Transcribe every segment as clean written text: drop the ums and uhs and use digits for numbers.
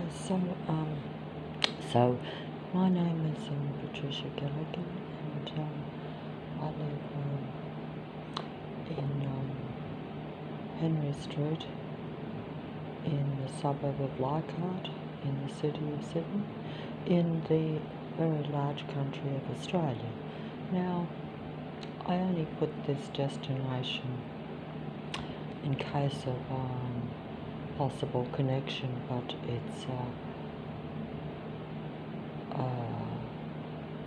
So, um, so my name is Patricia Gilligan, and I live in Henry Street in the suburb of Leichhardt in the city of Sydney, in the very large country of Australia. Now, I only put this destination in case of possible connection, but it's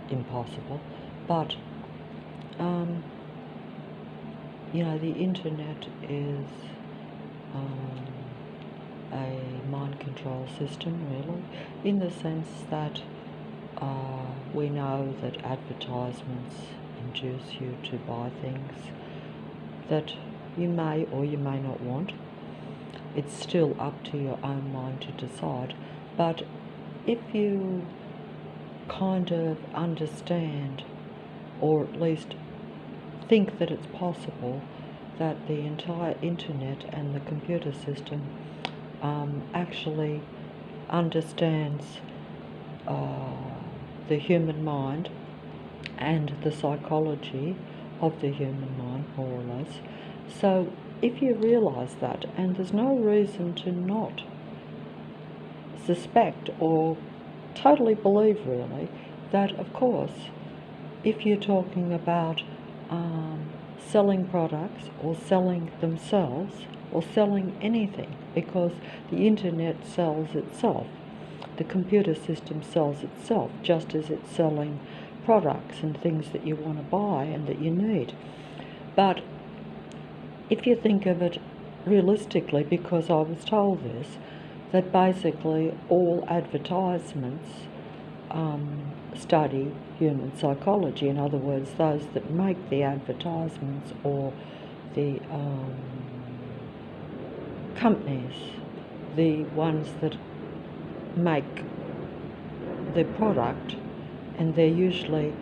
impossible. But the internet is a mind control system, really, in the sense that we know that advertisements induce you to buy things that you may or you may not want. It's still up to your own mind to decide, but if you kind of understand, or at least think that it's possible that the entire internet and the computer system actually understands the human mind and the psychology of the human mind, more or less. So if you realise that, and there's no reason to not suspect or totally believe, really, that of course if you're talking about selling products or selling themselves or selling anything, because the internet sells itself, the computer system sells itself, just as it's selling products and things that you want to buy and that you need. But if you think of it realistically, because I was told this, that basically all advertisements study human psychology. In other words, those that make the advertisements, or the companies, the ones that make the product, and they're usually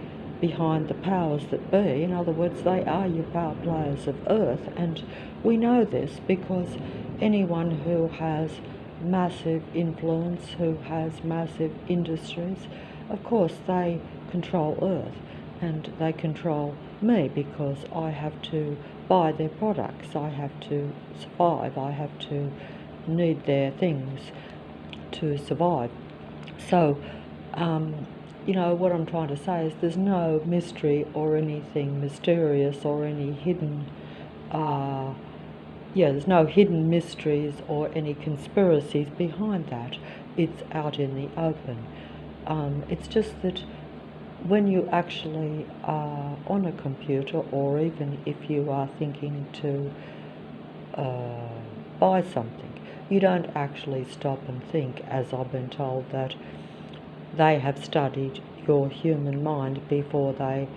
behind the powers that be. In other words, they are your power players of earth, and we know this because anyone who has massive influence, who has massive industries, of course they control earth, and they control me because I have to buy their products, I have to survive, I have to need their things to survive. So what I'm trying to say is there's no mystery or anything mysterious or any hidden there's no hidden mysteries or any conspiracies behind that. It's out in the open. It's just that when you actually are on a computer, or even if you are thinking to buy something, you don't actually stop and think, as I've been told, that they have studied your human mind before they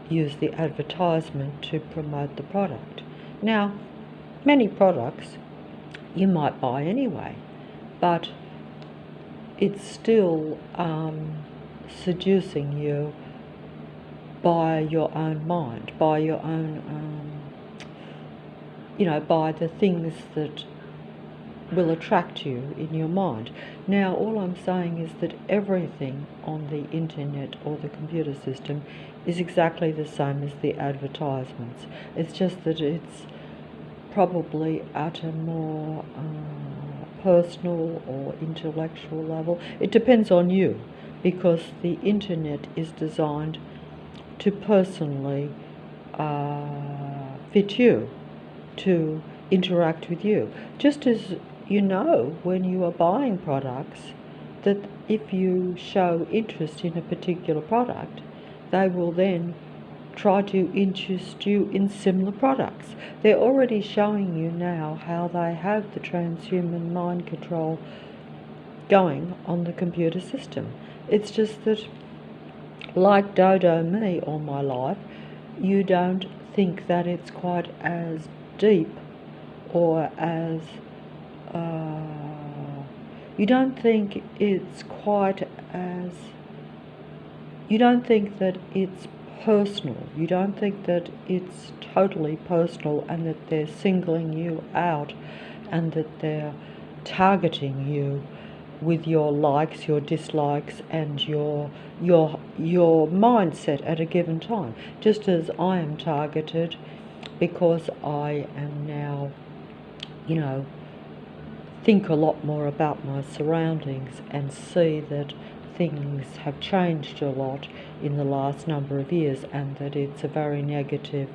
use the advertisement to promote the product. Now, many products you might buy anyway, but it's still seducing you by your own mind, by your own, by the things that will attract you in your mind. Now, all I'm saying is that everything on the internet or the computer system is exactly the same as the advertisements. It's just that it's probably at a more personal or intellectual level. It depends on you, because the internet is designed to personally fit you, to interact with you. Just as when you are buying products, that if you show interest in a particular product, they will then try to interest you in similar products. They're already showing you now how they have the transhuman mind control going on the computer system. It's just that, like Dodo me all my life, you don't think that it's quite as deep, or as you don't think it's quite as, you don't think that it's personal, you don't think that it's totally personal, and that they're singling you out and that they're targeting you with your likes, your dislikes, and your mindset at a given time. Just as I am targeted because I am now, you know, think a lot more about my surroundings and see that things have changed a lot in the last number of years, and that it's a very negative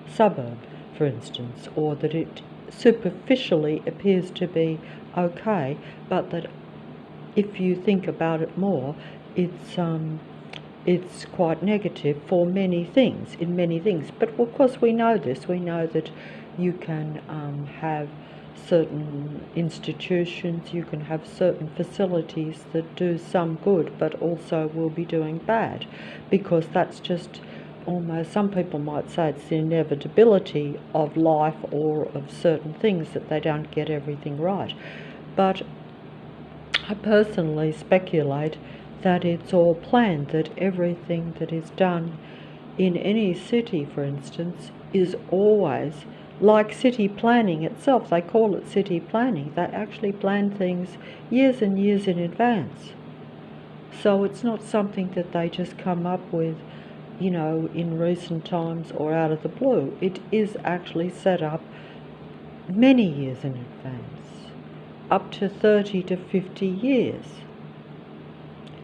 suburb, for instance, or that it superficially appears to be okay, but that if you think about it more, it's quite negative for many things, in many things. But of course we know this. We know that you can have certain institutions, you can have certain facilities that do some good but also will be doing bad, because that's just almost, some people might say it's the inevitability of life or of certain things, that they don't get everything right. But I personally speculate that it's all planned, that everything that is done in any city, for instance, is always like city planning itself. They call it city planning. They actually plan things years and years in advance. So it's not something that they just come up with, you know, in recent times or out of the blue. It is actually set up many years in advance, up to 30 to 50 years.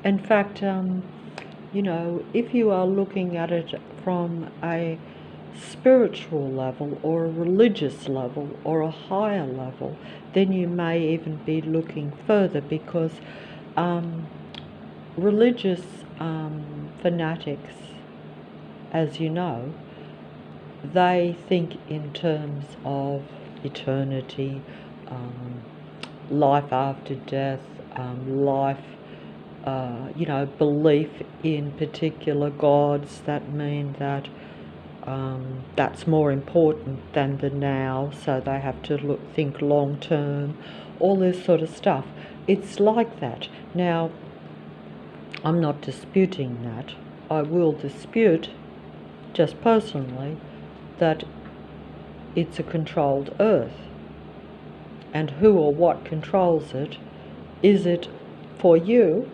In fact, you know, if you are looking at it from a spiritual level or a religious level or a higher level, then you may even be looking further, because religious fanatics, as you know, they think in terms of eternity, life after death, life, you know, belief in particular gods that mean that that's more important than the now, so they have to think long term, all this sort of stuff. It's like that. Now, I'm not disputing that. I will dispute, just personally, that it's a controlled earth. And who or what controls it? Is it for you?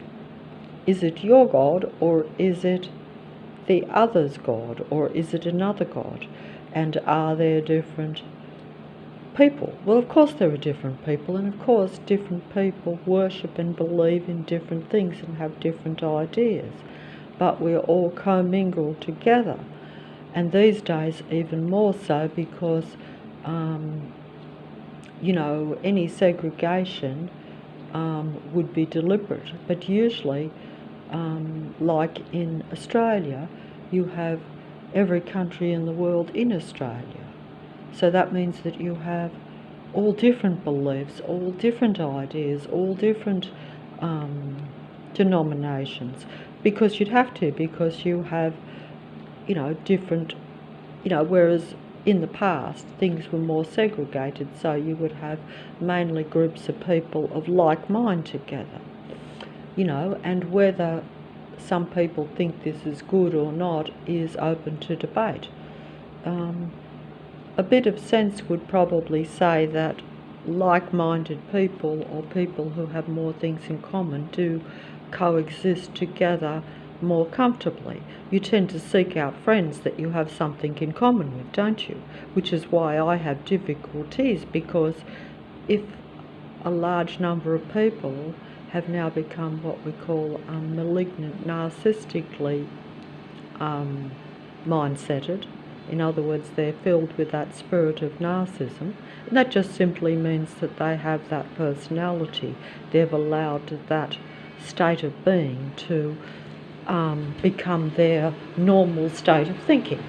Is it your God, or is it the other's God, or is it another God? And are there different people? Well, of course there are different people, and of course different people worship and believe in different things and have different ideas, but we're all commingled together. And these days even more so, because you know, any segregation would be deliberate, but usually like in Australia, you have every country in the world in Australia. So that means that you have all different beliefs, all different ideas, all different denominations, because you'd have to, because you have, you know, different, you know, whereas in the past things were more segregated, so you would have mainly groups of people of like mind together. You know, and whether some people think this is good or not is open to debate. A bit of sense would probably say that like-minded people, or people who have more things in common, do coexist together more comfortably. You tend to seek out friends that you have something in common with, don't you? Which is why I have difficulties, because if a large number of people have now become what we call malignant, narcissistically mindseted. In other words, they're filled with that spirit of narcissism. And that just simply means that they have that personality. They've allowed that state of being to become their normal state of thinking,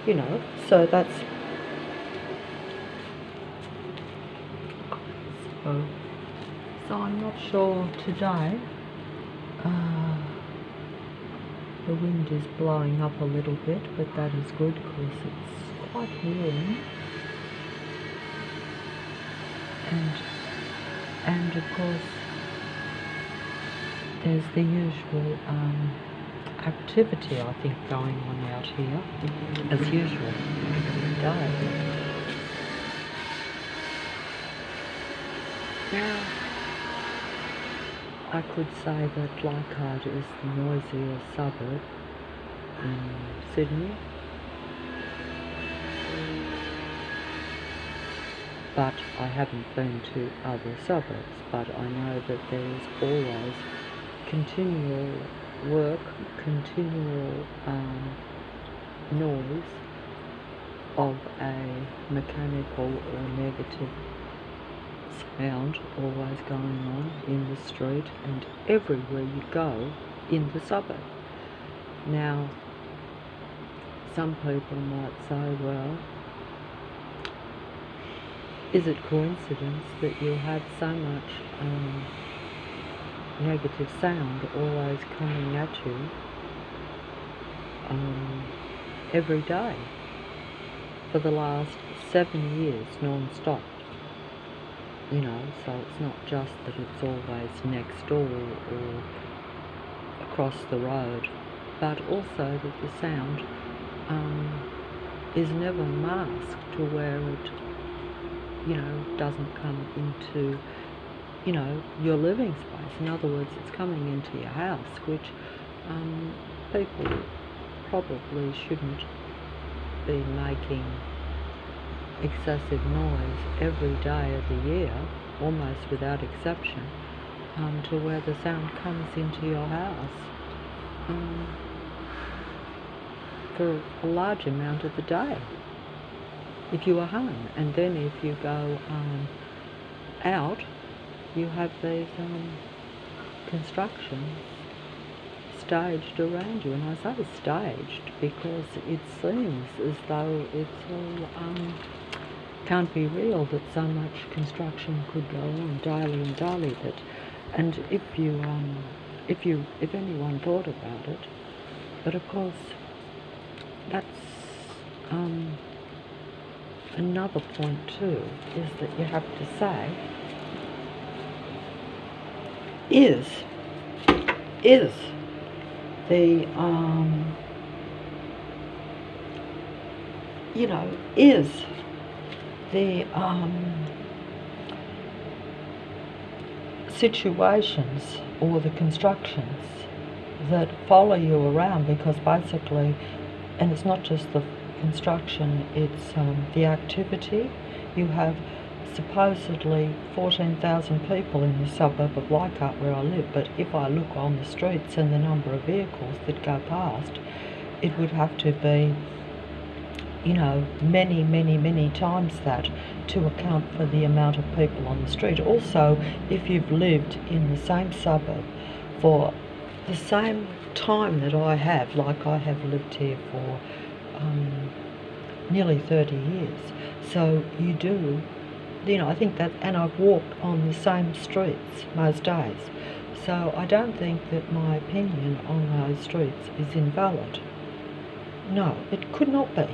you know. So that's... So I'm not sure today. The wind is blowing up a little bit, but that is good because it's quite warm. And of course, there's the usual activity, I think, going on out here, as usual, every day. Now, I could say that Leichhardt is the noisier suburb in Sydney, but I haven't been to other suburbs, but I know that there is always continual work, continual noise of a mechanical or negative sound always going on in the street and everywhere you go in the suburb. Now, some people might say, well, is it coincidence that you have so much negative sound always coming at you every day for the last 7 years non-stop? You know, so it's not just that it's always next door or across the road, but also that the sound is never masked to where it, you know, doesn't come into, you know, your living space. In other words, it's coming into your house, which people probably shouldn't be making excessive noise every day of the year, almost without exception, to where the sound comes into your house for a large amount of the day if you are home. And then if you go out, you have these constructions staged around you. And I say staged because it seems as though it's all can't be real, that so much construction could go on daily and daily. And if anyone thought about it, but of course that's another point too, is that you have to say, is the you know, is the situations or the constructions that follow you around, because basically, and it's not just the construction, it's the activity. You have supposedly 14,000 people in the suburb of Leichhardt where I live, but if I look on the streets and the number of vehicles that go past, it would have to be, you know, many times that to account for the amount of people on the street. Also, if you've lived in the same suburb for the same time that I have, like I have lived here for nearly 30 years, so you do, you know, I think that, and I've walked on the same streets most days, so I don't think that my opinion on those streets is invalid. No, it could not be.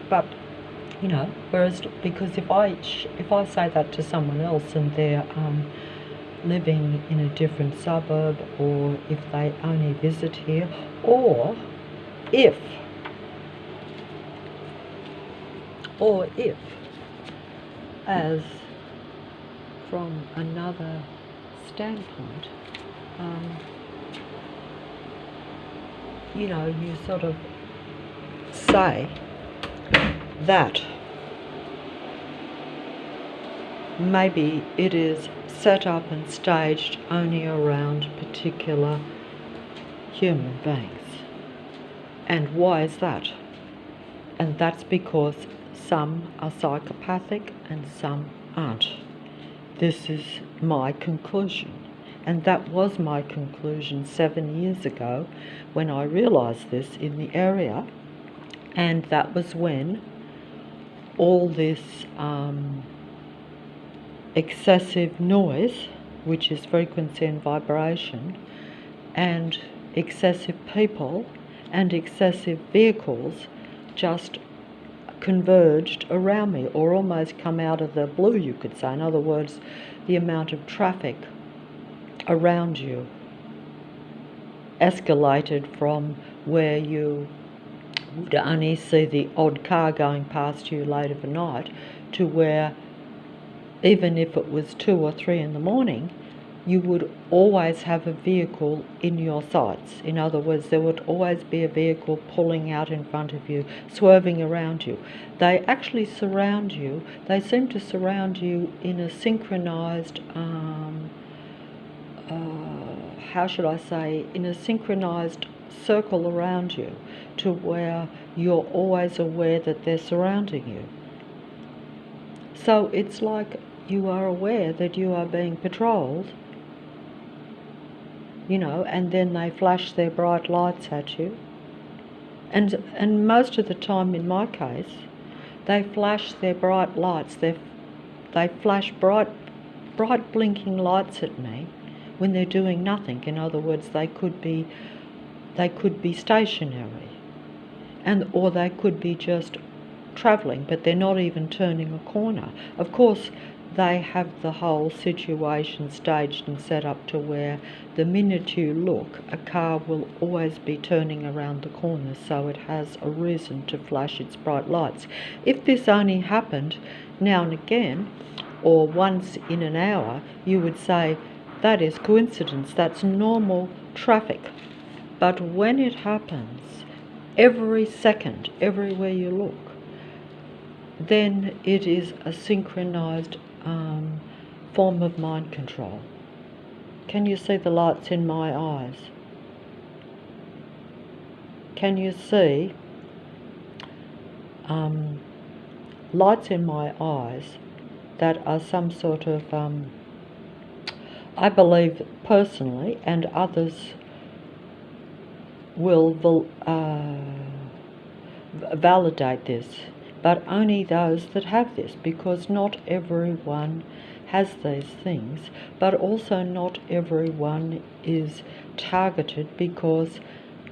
But, you know, whereas, because if I say that to someone else and they're living in a different suburb, or if they only visit here, or if as from another standpoint, you know, you sort of say that maybe it is set up and staged only around particular human beings. And why is that? And that's because some are psychopathic and some aren't. This is my conclusion. And that was my conclusion 7 years ago when I realised this in the area. And that was when all this excessive noise, which is frequency and vibration, and excessive people and excessive vehicles just converged around me, or almost come out of the blue, you could say. In other words, the amount of traffic around you escalated from where you would only see the odd car going past you late of a night to where, even if it was 2 or 3 in the morning, you would always have a vehicle in your sights. In other words, there would always be a vehicle pulling out in front of you, swerving around you. They actually surround you. They seem to surround you in a synchronized, how should I say, in a synchronized circle around you, to where you're always aware that they're surrounding you. So it's like you are aware that you are being patrolled, you know, and then they flash their bright lights at you. And most of the time, in my case, they flash their bright lights. They flash bright blinking lights at me when they're doing nothing. In other words, they could be stationary, or they could be just travelling, but they're not even turning a corner. Of course, they have the whole situation staged and set up to where the minute you look, a car will always be turning around the corner, so it has a reason to flash its bright lights. If this only happened now and again, or once in an hour, you would say, that is coincidence, that's normal traffic. But when it happens every second, everywhere you look, then it is a synchronized form of mind control. Can you see the lights in my eyes? Can you see lights in my eyes that are some sort of, I believe personally, and others will validate this, but only those that have this, because not everyone has these things, but also not everyone is targeted, because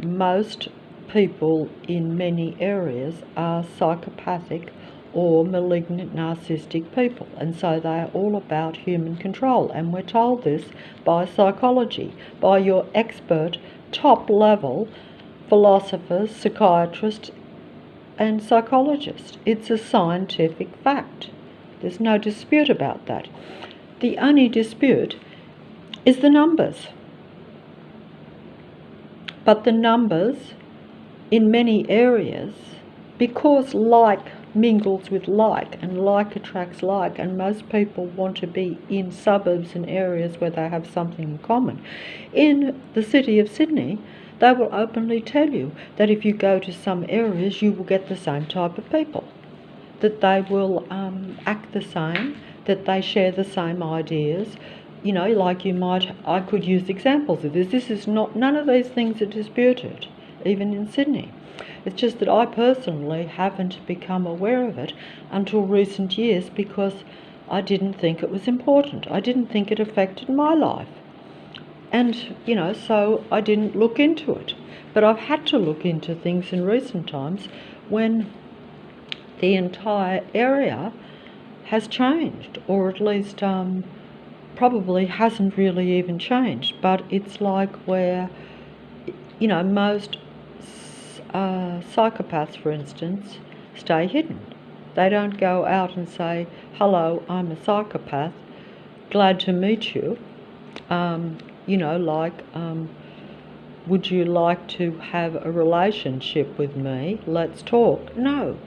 most people in many areas are psychopathic or malignant narcissistic people, and so they are all about human control. And we're told this by psychology, by your expert top level philosophers, psychiatrists and psychologists. It's a scientific fact. There's no dispute about that. The only dispute is the numbers. But the numbers in many areas, because like mingles with like and like attracts like, and most people want to be in suburbs and areas where they have something in common. In the city of Sydney, they will openly tell you that if you go to some areas, you will get the same type of people, that they will act the same, that they share the same ideas. You know, like I could use examples of this. This is not, none of these things are disputed, even in Sydney. It's just that I personally haven't become aware of it until recent years, because I didn't think it was important. I didn't think it affected my life. And, you know, so I didn't look into it. But I've had to look into things in recent times when the entire area has changed, or at least probably hasn't really even changed. But it's like where, you know, most psychopaths, for instance, stay hidden. They don't go out and say, hello, I'm a psychopath, glad to meet you. You know, like, would you like to have a relationship with me? Let's talk. No.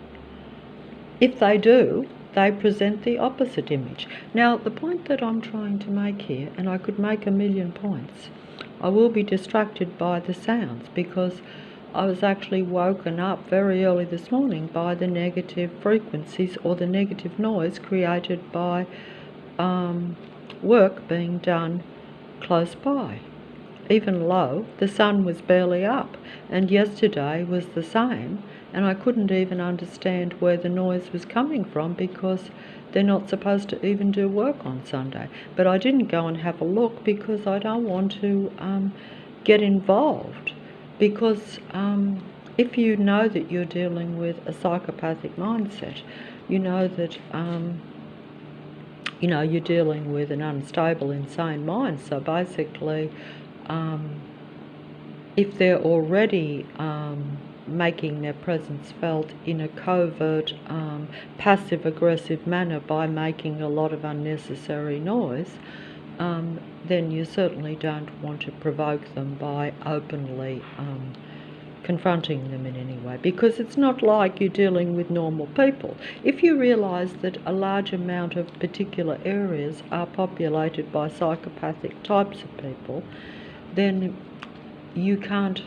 If they do, they present the opposite image. Now, the point that I'm trying to make here, and I could make a million points, I will be distracted by the sounds, because I was actually woken up very early this morning by the negative frequencies or the negative noise created by work being done close by. Even low, the sun was barely up, and yesterday was the same, and I couldn't even understand where the noise was coming from, because they're not supposed to even do work on Sunday. But I didn't go and have a look, because I don't want to get involved, because if you know that you're dealing with a psychopathic mindset, you know that you know, you're dealing with an unstable, insane mind. So basically, if they're already making their presence felt in a covert, passive-aggressive manner by making a lot of unnecessary noise, then you certainly don't want to provoke them by openly confronting them in any way, because it's not like you're dealing with normal people. If you realise that a large amount of particular areas are populated by psychopathic types of people, then you can't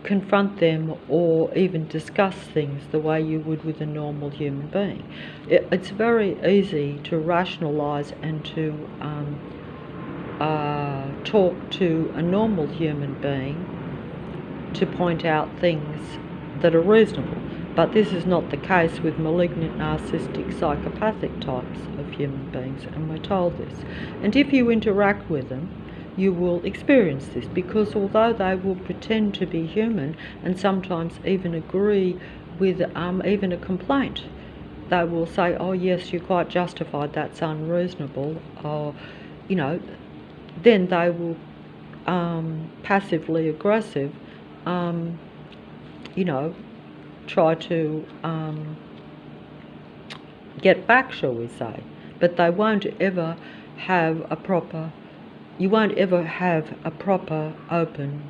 confront them or even discuss things the way you would with a normal human being. It's very easy to rationalise and to talk to a normal human being to point out things that are reasonable, but this is not the case with malignant, narcissistic, psychopathic types of human beings, and we're told this. And if you interact with them, you will experience this, because although they will pretend to be human and sometimes even agree with even a complaint, they will say, oh yes, you're quite justified, that's unreasonable, or, you know, then they will passively aggressive, you know, try to get back, shall we say. But they won't ever have a proper, you won't ever have a proper open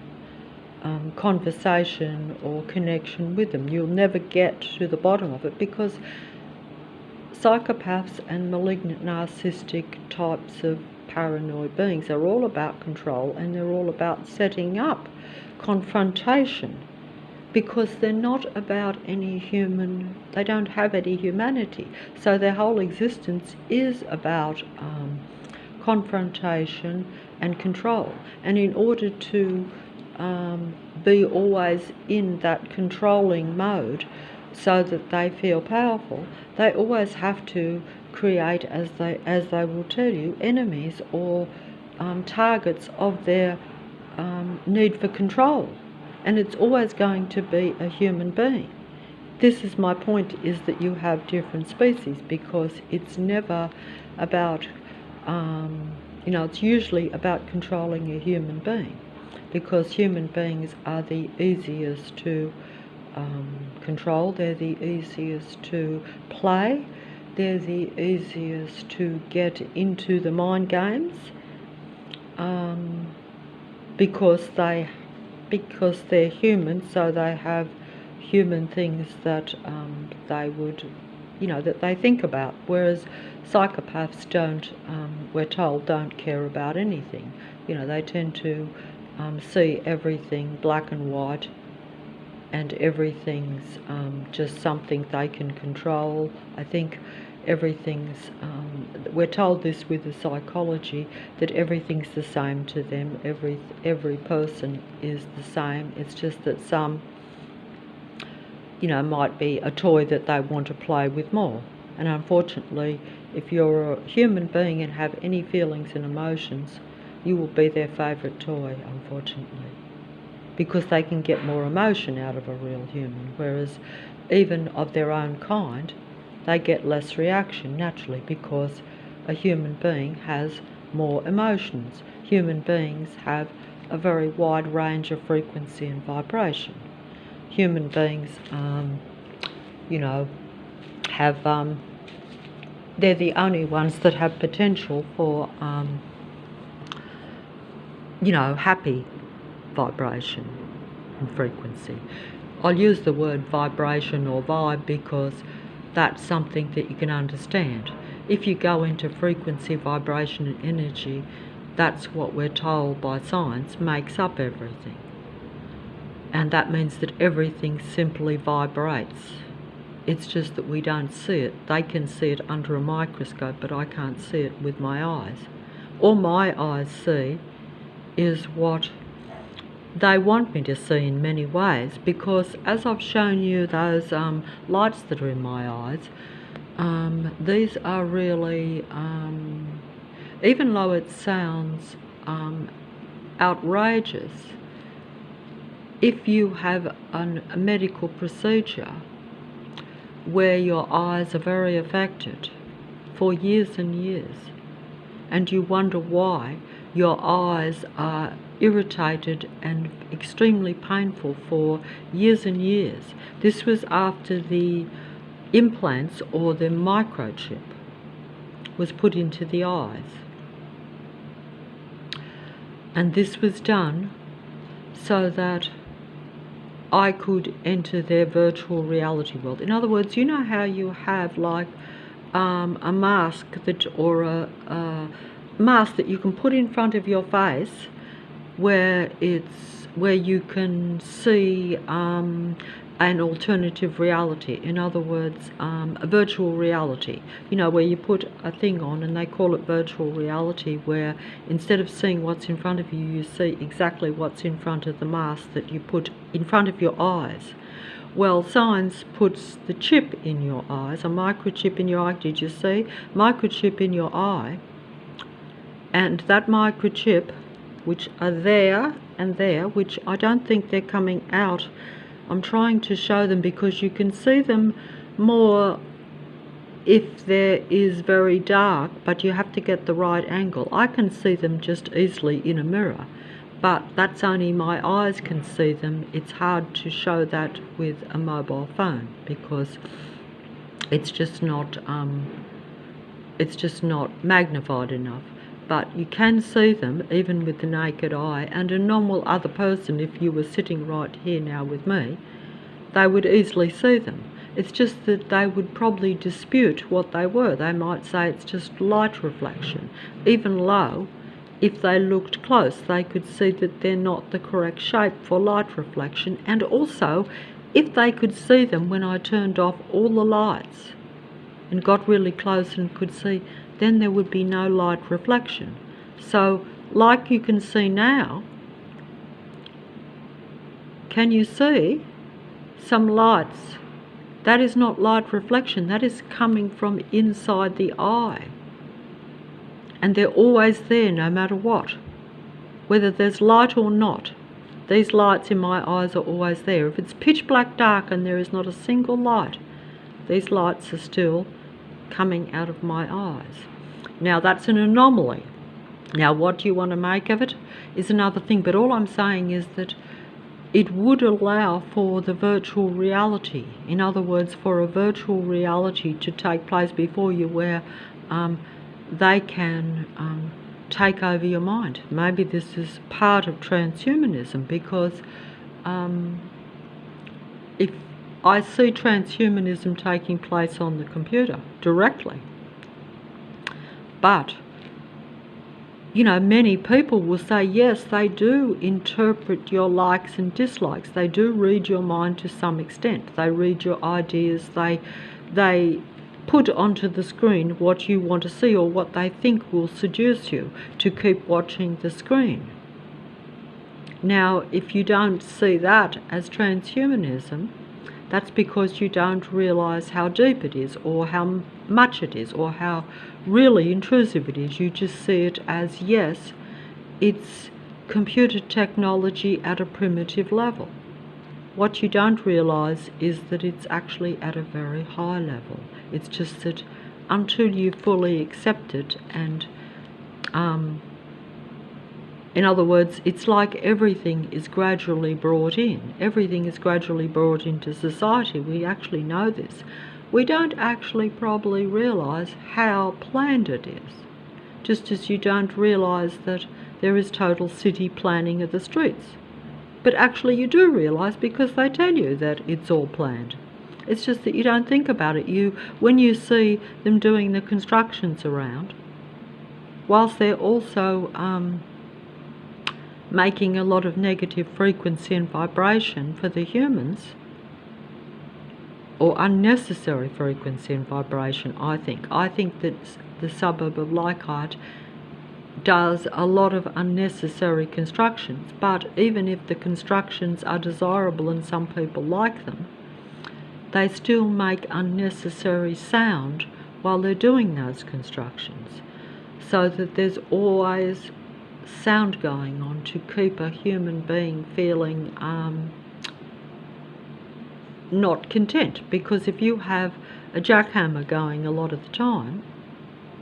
conversation or connection with them. You'll never get to the bottom of it, because psychopaths and malignant narcissistic types of paranoid beings are all about control, and they're all about setting up confrontation, because they're not about any human, they don't have any humanity. So their whole existence is about confrontation and control. And in order to be always in that controlling mode so that they feel powerful, they always have to create, as they will tell you, enemies or targets of their need for control. And it's always going to be a human being. This is my point, is that you have different species, because it's never about, you know, it's usually about controlling a human being, because human beings are the easiest to control, they're the easiest to play, they're the easiest to get into the mind games, because they're human, so they have human things that they would, you know, that they think about, whereas psychopaths don't, we're told, don't care about anything. You know, they tend to see everything black and white, and everything's just something they can control. I think everything's, we're told this with the psychology, that everything's the same to them, every person is the same. It's just that some, you know, might be a toy that they want to play with more. And unfortunately, if you're a human being and have any feelings and emotions, you will be their favourite toy, unfortunately, because they can get more emotion out of a real human, whereas even of their own kind, they get less reaction naturally, because a human being has more emotions. Human beings have a very wide range of frequency and vibration. Human beings, you know, have, they're the only ones that have potential for, you know, happy vibration and frequency. I'll use the word vibration or vibe because that's something that you can understand. If you go into frequency, vibration and energy, that's what we're told by science makes up everything. And that means that everything simply vibrates. It's just that we don't see it. They can see it under a microscope, but I can't see it with my eyes. All my eyes see is what they want me to see in many ways, because as I've shown you those lights that are in my eyes, these are really, even though it sounds outrageous, if you have a medical procedure where your eyes are very affected for years and years, and you wonder why your eyes are irritated and extremely painful for years and years. This was after the implants or the microchip was put into the eyes. And this was done so that I could enter their virtual reality world. In other words, you know how you have like a mask or a mask that you can put in front of your face, where you can see an alternative reality. In other words, a virtual reality. You know, where you put a thing on, and they call it virtual reality, where instead of seeing what's in front of you, you see exactly what's in front of the mask that you put in front of your eyes. Well, science puts the chip in your eyes, a microchip in your eye. Did you see? Microchip in your eye. And that microchip, which are there and there, which I don't think they're coming out. I'm trying to show them because you can see them more if there is very dark, but you have to get the right angle. I can see them just easily in a mirror, but that's only my eyes can see them. It's hard to show that with a mobile phone because it's just not magnified enough. But you can see them even with the naked eye, and a normal other person, if you were sitting right here now with me, they would easily see them. It's just that they would probably dispute what they were. They might say it's just light reflection. Even low, if they looked close, they could see that they're not the correct shape for light reflection. And also, if they could see them when I turned off all the lights and got really close and could see, then there would be no light reflection. So, like you can see now, can you see some lights? That is not light reflection, that is coming from inside the eye. And they're always there no matter what. Whether there's light or not, these lights in my eyes are always there. If it's pitch black dark and there is not a single light, these lights are still coming out of my eyes. Now that's an anomaly. Now what you want to make of it is another thing, but all I'm saying is that it would allow for the virtual reality. In other words, for a virtual reality to take place before you, where they can take over your mind. Maybe this is part of transhumanism, because if I see transhumanism taking place on the computer directly, but you know, many people will say, yes, they do interpret your likes and dislikes. They do read your mind to some extent. They read your ideas. They put onto the screen what you want to see or what they think will seduce you to keep watching the screen. Now, if you don't see that as transhumanism, that's because you don't realise how deep it is, or how much it is, or how really intrusive it is. You just see it as, yes, it's computer technology at a primitive level. What you don't realise is that it's actually at a very high level. It's just that until you fully accept it, and in other words, it's like everything is gradually brought in. Everything is gradually brought into society. We actually know this. We don't actually probably realise how planned it is. Just as you don't realise that there is total city planning of the streets. But actually you do realise, because they tell you that it's all planned. It's just that you don't think about it. When you see them doing the constructions around, whilst they're also making a lot of negative frequency and vibration for the humans, or unnecessary frequency and vibration, I think. I think that the suburb of Leichhardt does a lot of unnecessary constructions, but even if the constructions are desirable and some people like them, they still make unnecessary sound while they're doing those constructions, so that there's always sound going on to keep a human being feeling not content. Because if you have a jackhammer going a lot of the time,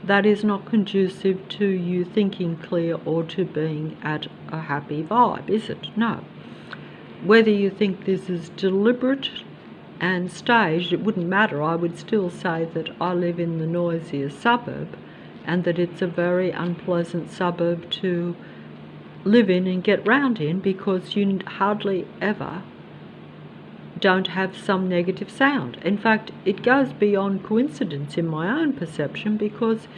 that is not conducive to you thinking clear or to being at a happy vibe, is it? No. Whether you think this is deliberate and staged, it wouldn't matter. I would still say that I live in the noisiest suburb, and that it's a very unpleasant suburb to live in and get round in, because you hardly ever don't have some negative sound. In fact, it goes beyond coincidence in my own perception, because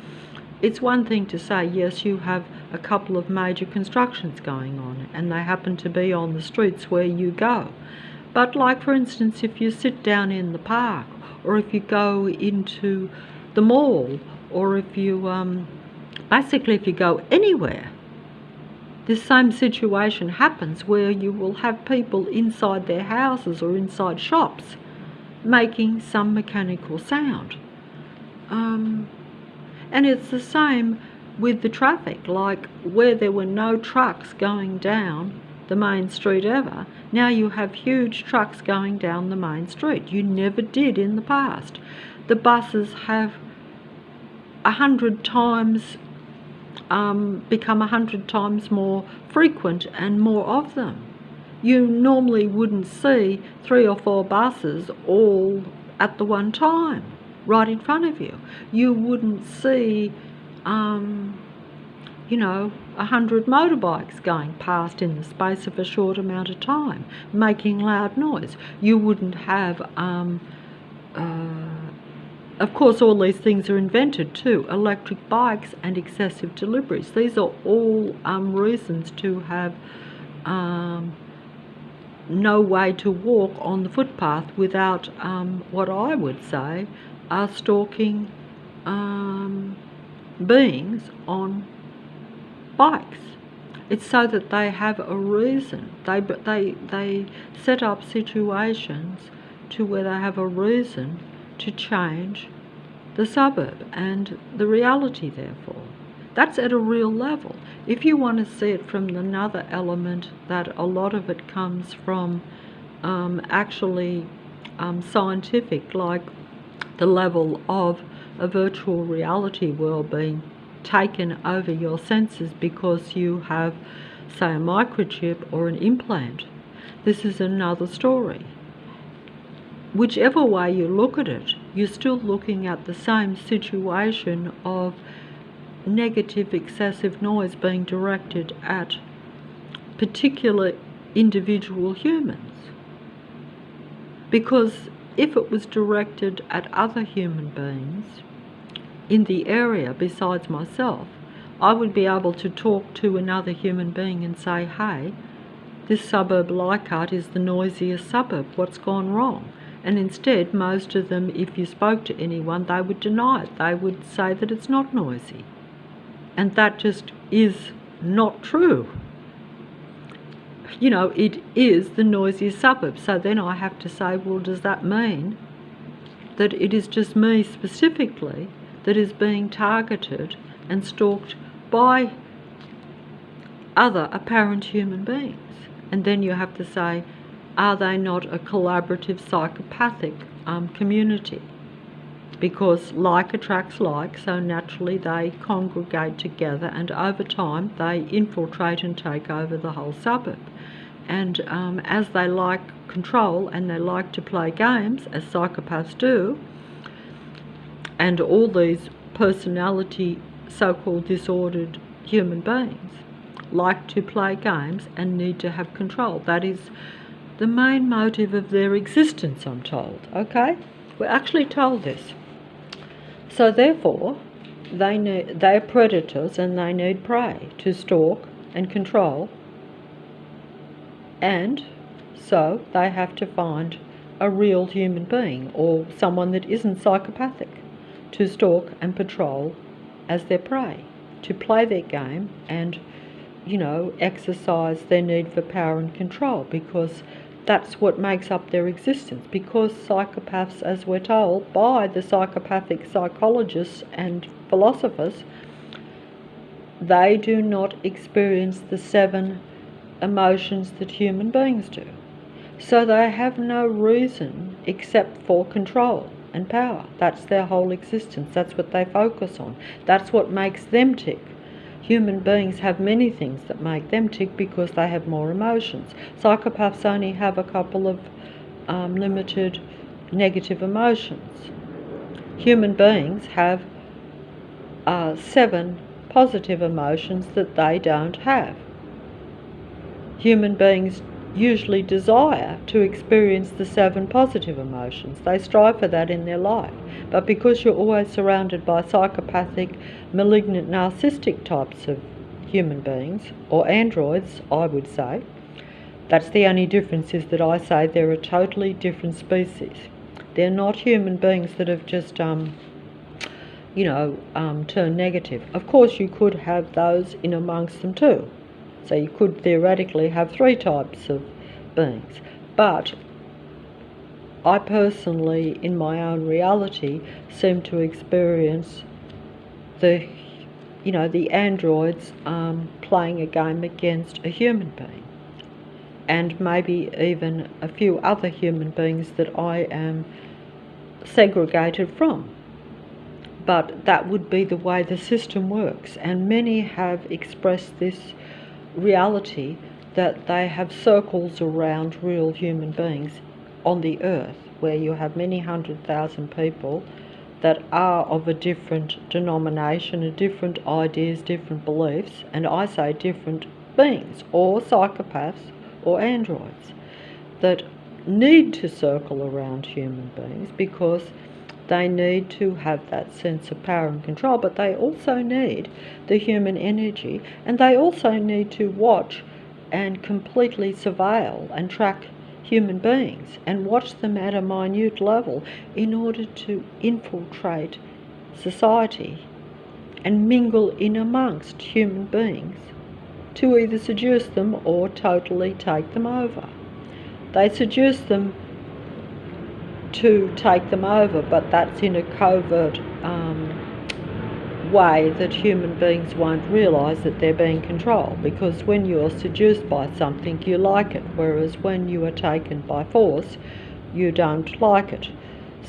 it's one thing to say, yes, you have a couple of major constructions going on and they happen to be on the streets where you go. But like, for instance, if you sit down in the park, or if you go into the mall, or if you, basically if you go anywhere, this same situation happens where you will have people inside their houses or inside shops making some mechanical sound. And it's the same with the traffic, like where there were no trucks going down the main street ever, now you have huge trucks going down the main street. You never did in the past. The buses have 100 times become 100 times more frequent and more of them. You normally wouldn't see 3 or 4 buses all at the one time right in front of you. You wouldn't see 100 motorbikes going past in the space of a short amount of time, making loud noise. You wouldn't have of course, all these things are invented too. Electric bikes and excessive deliveries. These are all reasons to have no way to walk on the footpath without what I would say are stalking beings on bikes. It's so that they have a reason. They set up situations to where they have a reason to change the suburb and the reality, therefore. That's at a real level. If you want to see it from another element, that a lot of it comes from actually scientific, like the level of a virtual reality world being taken over your senses because you have, say, a microchip or an implant. This is another story. Whichever way you look at it, you're still looking at the same situation of negative excessive noise being directed at particular individual humans. Because if it was directed at other human beings in the area besides myself, I would be able to talk to another human being and say, hey, this suburb Leichhardt is the noisiest suburb, what's gone wrong? And instead, most of them, if you spoke to anyone, they would deny it. They would say that it's not noisy. And that just is not true. You know, it is the noisiest suburb. So then I have to say, well, does that mean that it is just me specifically that is being targeted and stalked by other apparent human beings? And then you have to say, are they not a collaborative psychopathic community? Because like attracts like, so naturally they congregate together, and over time they infiltrate and take over the whole suburb. And as they like control and they like to play games, as psychopaths do, and all these personality so-called disordered human beings like to play games and need to have control. That is the main motive of their existence, I'm told. Okay? We're actually told this. So therefore, they're predators and they need prey to stalk and control. And so they have to find a real human being or someone that isn't psychopathic to stalk and patrol as their prey, to play their game and, exercise their need for power and control, because that's what makes up their existence. Because psychopaths, as we're told by the psychopathic psychologists and philosophers, they do not experience the 7 emotions that human beings do. So they have no reason except for control and power. That's their whole existence. That's what they focus on. That's what makes them tick. Human beings have many things that make them tick because they have more emotions. Psychopaths only have a couple of limited negative emotions. Human beings have 7 positive emotions that they don't have. human beings usually desire to experience the 7 positive emotions. They strive for that in their life. But because you're always surrounded by psychopathic, malignant, narcissistic types of human beings, or androids, I would say, that's the only difference, is that I say they're a totally different species. They're not human beings that have just, turned negative. Of course, you could have those in amongst them too. So you could theoretically have 3 types of beings. But I personally, in my own reality, seem to experience the androids playing a game against a human being, and maybe even a few other human beings that I am segregated from. But that would be the way the system works, and many have expressed this reality, that they have circles around real human beings on the earth, where you have many 100,000 people that are of a different denomination, and different ideas, different beliefs, and I say different beings, or psychopaths, or androids, that need to circle around human beings because they need to have that sense of power and control, but they also need the human energy, and they also need to watch and completely surveil and track human beings and watch them at a minute level in order to infiltrate society and mingle in amongst human beings to either seduce them or totally take them over. They seduce them to take them over, but that's in a covert way that human beings won't realise that they're being controlled, because when you're seduced by something, you like it, whereas when you are taken by force, you don't like it.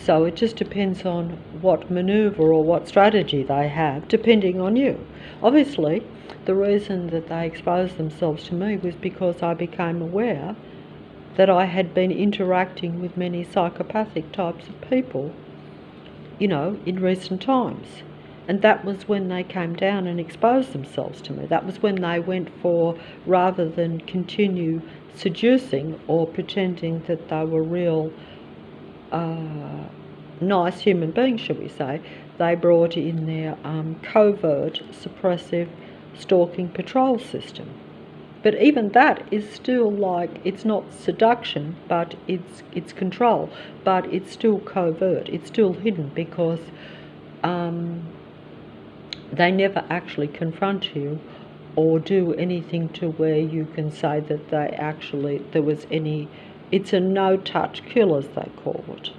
So it just depends on what manoeuvre or what strategy they have, depending on you. Obviously, the reason that they exposed themselves to me was because I became aware that I had been interacting with many psychopathic types of people, in recent times. And that was when they came down and exposed themselves to me. That was when they went for, rather than continue seducing or pretending that they were real nice human beings, shall we say, they brought in their covert, suppressive, stalking patrol system. But even that is still it's not seduction, but it's control, but it's still covert, it's still hidden, because they never actually confront you or do anything to where you can say that there was any. It's a no-touch kill, as they call it.